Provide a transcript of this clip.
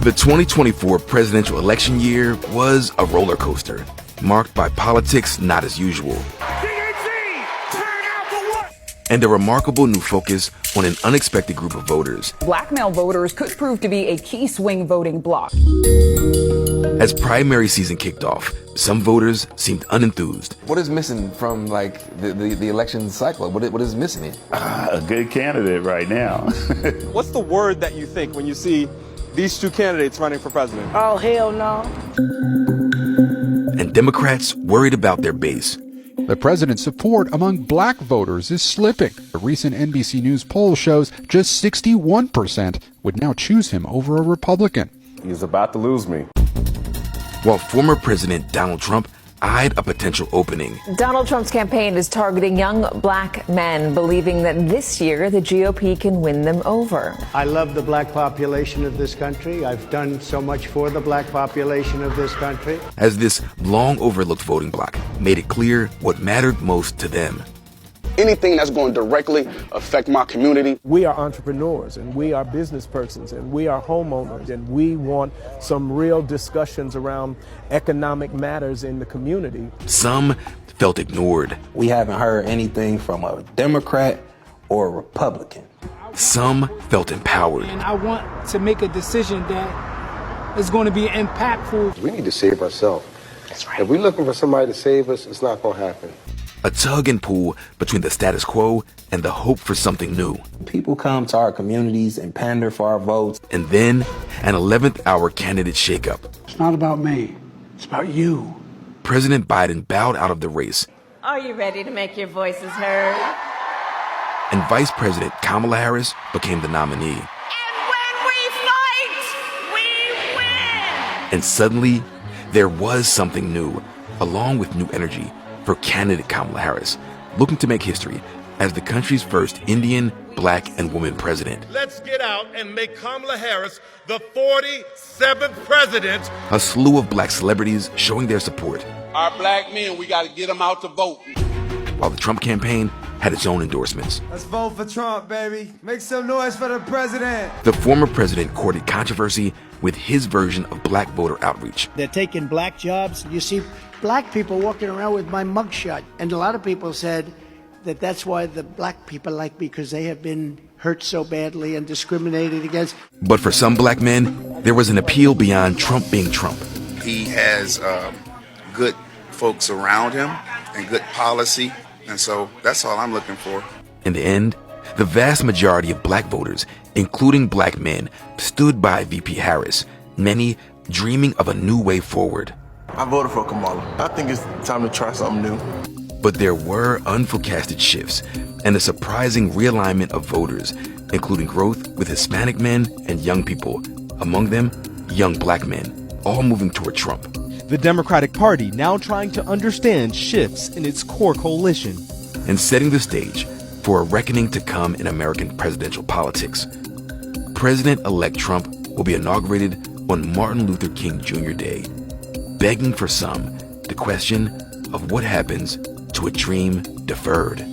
The 2024 presidential election year was a roller coaster, marked by politics not as usual, and a remarkable new focus on an unexpected group of voters. Black male voters could prove to be a key swing voting bloc. As primary season kicked off, some voters seemed unenthused. What is missing from the election cycle? What is missing here? A good candidate right now. What's the word that you think when you see these two candidates running for president? Oh, hell no. And Democrats worried about their base. The president's support among black voters is slipping. A recent NBC News poll shows just 61% would now choose him over a Republican. He's about to lose me. While former President Donald Trump eyed a potential opening. Donald Trump's campaign is targeting young black men, believing that this year the GOP can win them over. I love the black population of this country. I've done so much for the black population of this country. As this long overlooked voting bloc made it clear what mattered most to them. Anything that's going to directly affect my community. We are entrepreneurs and we are business persons and we are homeowners and we want some real discussions around economic matters in the community. Some felt ignored. We haven't heard anything from a Democrat or a Republican. Some felt empowered. And I want to make a decision that is going to be impactful. We need to save ourselves. That's right. If we're looking for somebody to save us, it's not going to happen. A tug and pull between the status quo and the hope for something new. People come to our communities and pander for our votes. And then an 11th hour candidate shakeup. It's not about me. It's about you. President Biden bowed out of the race. Are you ready to make your voices heard? And Vice President Kamala Harris became the nominee. And when we fight, we win! And suddenly, there was something new, along with new energy, for candidate Kamala Harris, looking to make history as the country's first Indian, black, and woman president. Let's get out and make Kamala Harris the 47th president. A slew of black celebrities showing their support. Our black men, we got to get them out to vote. While the Trump campaign had its own endorsements. Let's vote for Trump, baby. Make some noise for the president. The former president courted controversy with his version of black voter outreach. They're taking black jobs. You see black people walking around with my mugshot. And a lot of people said that that's why the black people like me, because they have been hurt so badly and discriminated against. But for some black men, there was an appeal beyond Trump being Trump. He has good folks around him and good policy. And so that's all I'm looking for. In the end, the vast majority of black voters, including black men, stood by VP Harris, many dreaming of a new way forward. I voted for Kamala. I think it's time to try something new. But there were unforecasted shifts and a surprising realignment of voters, including growth with Hispanic men and young people, among them, young black men, all moving toward Trump. The Democratic Party now trying to understand shifts in its core coalition. And setting the stage for a reckoning to come in American presidential politics. President-elect Trump will be inaugurated on Martin Luther King Jr. Day, begging for some the question of what happens to a dream deferred.